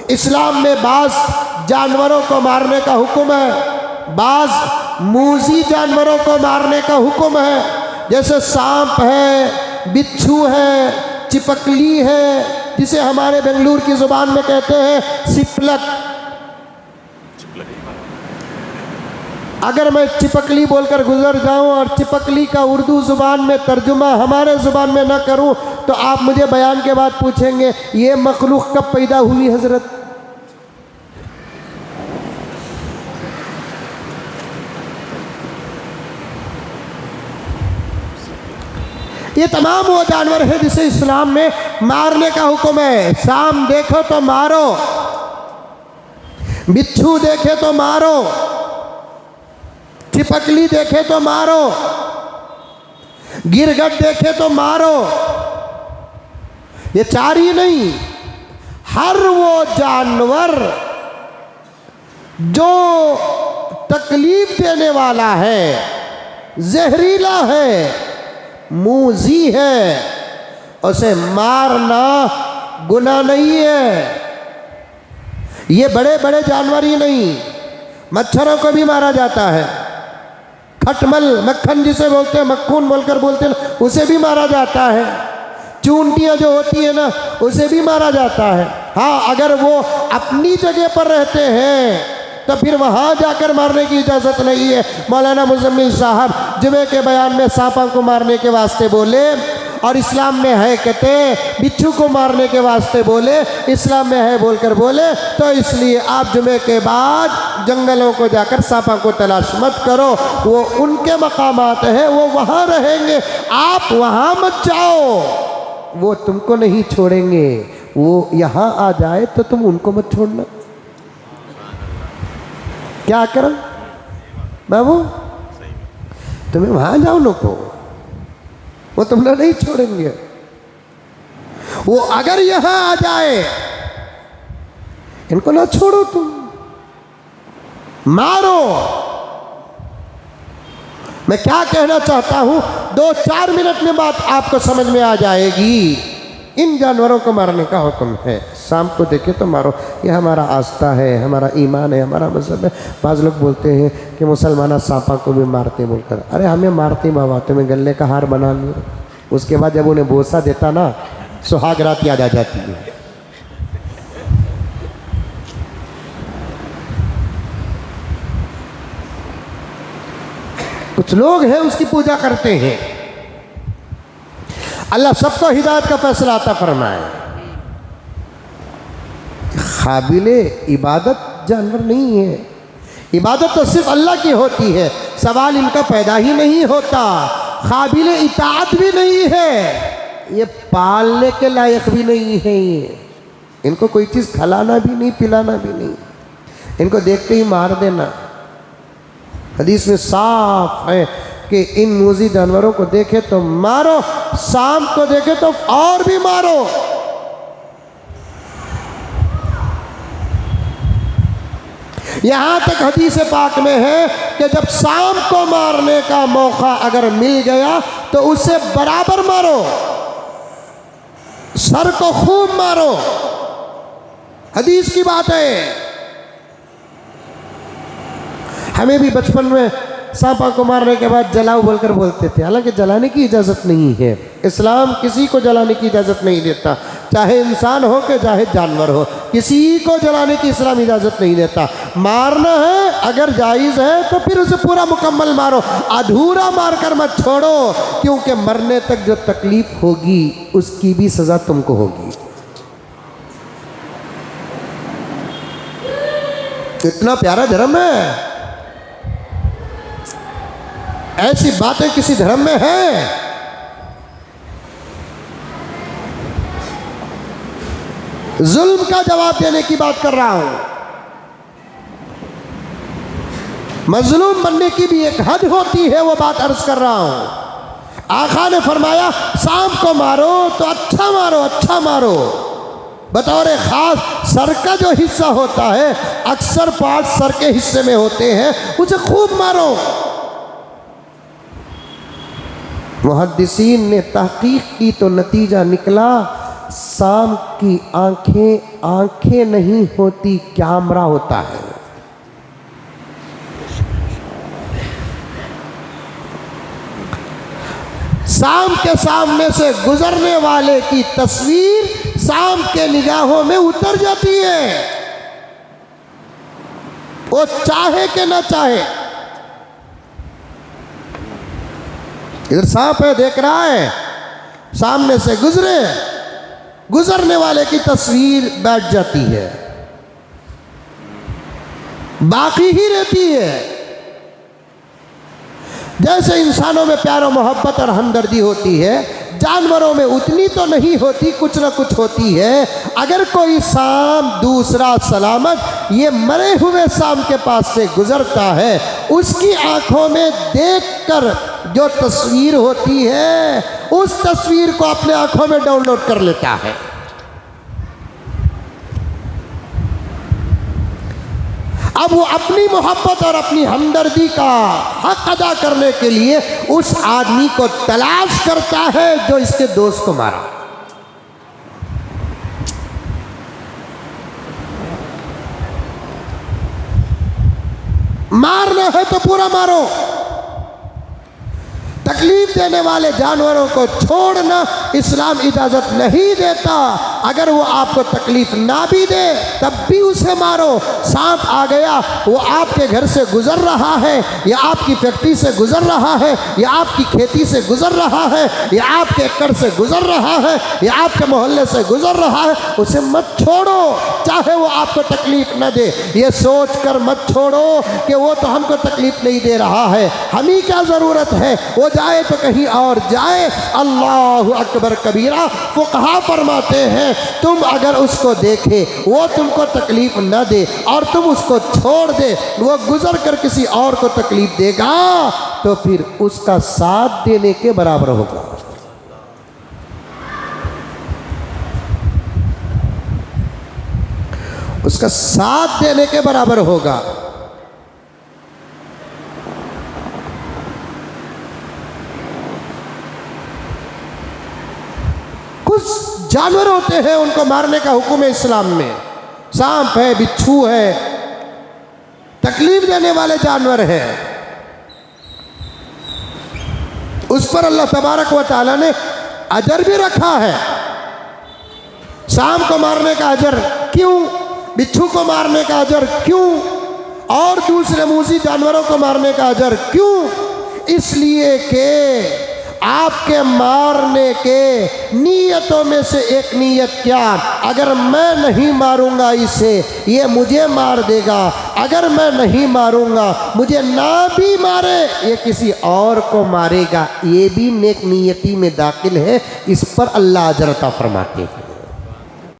इस्लाम में बाज़ जानवरों को मारने का हुक्म है, बाज़ मूज़ी जानवरों को मारने का हुक्म है, जैसे सांप है, बिच्छू है, चिपकली है, जिसे हमारे बेंगलुरु की ज़ुबान में कहते हैं सिपलक। अगर मैं चिपकली बोलकर गुजर जाऊं और चिपकली का उर्दू ज़ुबान में तर्जुमा हमारे ज़ुबान में न करूं तो आप मुझे बयान के बाद पूछेंगे ये मखलूक कब पैदा हुई हज़रत। ये तमाम वो जानवर है जिसे इस्लाम में मारने का हुक्म है। सांप देखो तो मारो, बिच्छू देखे तो मारो, चिपकली देखे तो मारो, गिरगट देखे तो मारो। ये चार ही नहीं, हर वो जानवर जो तकलीफ देने वाला है, जहरीला है, मूज़ी है, उसे मारना गुनाह नहीं है। ये बड़े बड़े जानवर ही नहीं, मच्छरों को भी मारा जाता है। खटमल, मक्खन जिसे बोलते हैं, मक्खून बोलकर बोलते हैं, उसे भी मारा जाता है। चूंटियाँ जो होती है ना, उसे भी मारा जाता है। हाँ, अगर वो अपनी जगह पर रहते हैं तो फिर वहाँ जाकर मारने की इजाज़त नहीं है। मौलाना मुज़म्मिल साहब जुमे के बयान में सांपों को मारने के वास्ते बोले और इस्लाम में है कहते, बिच्छू को मारने के वास्ते बोले, इस्लाम में है बोलकर बोले, तो इसलिए आप जुमे के बाद जंगलों को जाकर सांपों को तलाश मत करो। वो उनके मकामात हैं, वो वहाँ रहेंगे, आप वहाँ मत जाओ, वो तुमको नहीं छोड़ेंगे। वो यहाँ आ जाए तो तुम उनको मत छोड़ना। क्या करो बाबू, तुम्हें वहां जाओ नको, वो तुमने नहीं छोड़ेंगे। वो अगर यहां आ जाए, इनको ना छोड़ो, तुम मारो। मैं क्या कहना चाहता हूं, 2-4 मिनट में बात आपको समझ में आ जाएगी। इन जानवरों को मारने का हुक्म है। सांप को देखे तो मारो, यह हमारा आस्था है, हमारा ईमान है, हमारा मज़हब है। बाज़ लोग बोलते हैं कि मुसलमान सांपा को भी मारते बोलकर। अरे हमें मारते बाबा, तुम्हें गले का हार बना लिया, उसके बाद जब उन्हें बोसा देता ना, सुहाग रात याद आ जाती है। कुछ लोग हैं उसकी पूजा करते हैं। अल्लाह सबको हिदायत का फैसला अता फरमाए। काबिले इबादत जानवर नहीं है, इबादत तो सिर्फ अल्लाह की होती है, सवाल इनका पैदा ही नहीं होता। काबिले इताअत भी नहीं है, ये पालने के लायक भी नहीं है। ये इनको कोई चीज़ खिलाना भी नहीं, पिलाना भी नहीं, इनको देखते ही मार देना। हदीस में साफ है कि इन मूज़ी जानवरों को देखे तो मारो, सांप को देखे तो और भी मारो। यहां तक हदीस पाक में है कि जब सांप को मारने का मौका अगर मिल गया तो उसे बराबर मारो, सर को खूब मारो। हदीस की बात है। हमें भी बचपन में सांपा को मारने के बाद जलाओ बोलकर बोलते थे, हालांकि जलाने की इजाज़त नहीं है। इस्लाम किसी को जलाने की इजाज़त नहीं देता, चाहे इंसान हो कि चाहे जानवर हो, किसी को जलाने की इस्लाम इजाज़त नहीं देता। मारना है अगर जायज़ है तो फिर उसे पूरा मुकम्मल मारो, अधूरा मारकर मत छोड़ो, क्योंकि मरने तक जो तकलीफ होगी उसकी भी सज़ा तुमको होगी। कितना प्यारा धर्म है, ऐसी बातें किसी धर्म में है? जुल्म का जवाब देने की बात कर रहा हूं। मजलूम बनने की भी एक हद होती है, वो बात अर्ज कर रहा हूं। आका ने फरमाया सांप को मारो तो अच्छा मारो, अच्छा मारो। बतौर खास सर का जो हिस्सा होता है, अक्सर पार्ट सर के हिस्से में होते हैं, उसे खूब मारो। मुहद्दिसीन ने तहकीक की तो नतीजा निकला सांप की आंखें नहीं होती, कैमरा होता है। सांप के सामने से गुजरने वाले की तस्वीर सांप के निगाहों में उतर जाती है, वो चाहे कि ना चाहे। इधर सांप है, देख रहा है, सामने से गुजरने वाले की तस्वीर बैठ जाती है, बाकी ही रहती है। जैसे इंसानों में प्यार और मोहब्बत और हमदर्दी होती है, जानवरों में उतनी तो नहीं होती, कुछ ना कुछ होती है। अगर कोई सांप दूसरा सलामत ये मरे हुए सांप के पास से गुजरता है, उसकी आंखों में देखकर जो तस्वीर होती है, उस तस्वीर को अपने आंखों में डाउनलोड कर लेता है। अब वो अपनी मोहब्बत और अपनी हमदर्दी का हक अदा करने के लिए उस आदमी को तलाश करता है जो इसके दोस्त को मारा। मारना है तो पूरा मारो। तकलीफ देने वाले जानवरों को छोड़ना इस्लाम इजाज़त नहीं देता। अगर वो आपको तकलीफ ना भी दे तब भी उसे मारो। सांप आ गया, वो आपके घर से गुजर रहा है, या आपकी फैक्ट्री से गुजर रहा है, या आपकी खेती से गुजर रहा है, या आपके एकड़ से गुजर रहा है, या आपके मोहल्ले से गुजर रहा है, उसे मत छोड़ो, चाहे वो आपको तकलीफ न दे। ये सोच कर मत छोड़ो कि वो तो हमको तकलीफ नहीं दे रहा है, हम ही क्या ज़रूरत है, वो जाए तो कहीं और जाए। अल्लाहु अकबर कबीरा। फुक़हा फरमाते हैं, तुम अगर उसको देखे वो तुमको तकलीफ न दे और तुम उसको छोड़ दे, वो गुजर कर किसी और को तकलीफ देगा, तो फिर उसका साथ देने के बराबर होगा। उसका साथ देने के बराबर होगा। कुछ जानवर होते हैं उनको मारने का हुक्म है इस्लाम में। सांप है, बिच्छू है, तकलीफ देने वाले जानवर हैं, उस पर अल्लाह तबारक व तआला ने अजर भी रखा है। सांप को मारने का अजर क्यों, बिच्छू को मारने का अजर क्यों, और दूसरे मूजी जानवरों को मारने का अजर क्यों? इसलिए कि आपके मारने के नीयतों में से एक नीयत क्या, अगर मैं नहीं मारूंगा इसे ये मुझे मार देगा, अगर मैं नहीं मारूंगा मुझे ना भी मारे ये किसी और को मारेगा, ये भी नेक नीयती में दाखिल है। इस पर अल्लाह अजर अता फरमाते हैं।